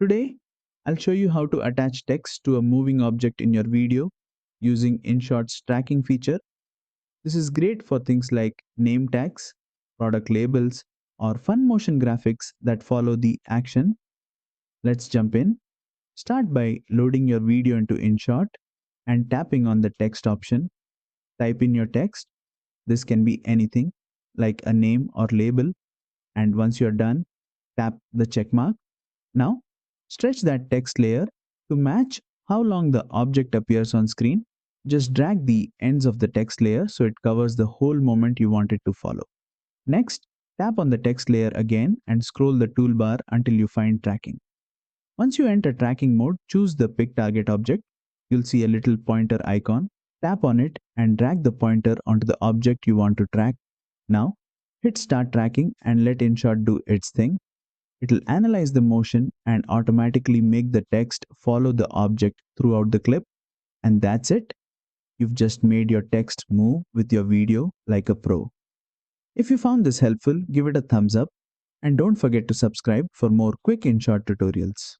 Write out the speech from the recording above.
Today, I'll show you how to attach text to a moving object in your video using InShot's tracking feature. This is great for things like name tags, product labels, or fun motion graphics that follow the action. Let's jump in. Start by loading your video into InShot and tapping on the text option. Type in your text. This can be anything like a name or label, and once you're done, tap the check mark. Now, stretch that text layer to match how long the object appears on screen. Just drag the ends of the text layer so it covers the whole moment you want it to follow. Next, tap on the text layer again and scroll the toolbar until you find tracking. Once you enter tracking mode, choose the pick target object. You'll see a little pointer icon. Tap on it and drag the pointer onto the object you want to track. Now, hit start tracking and let InShot do its thing. It'll analyze the motion and automatically make the text follow the object throughout the clip. And that's it. You've just made your text move with your video like a pro. If you found this helpful, give it a thumbs up and don't forget to subscribe for more quick InShot tutorials.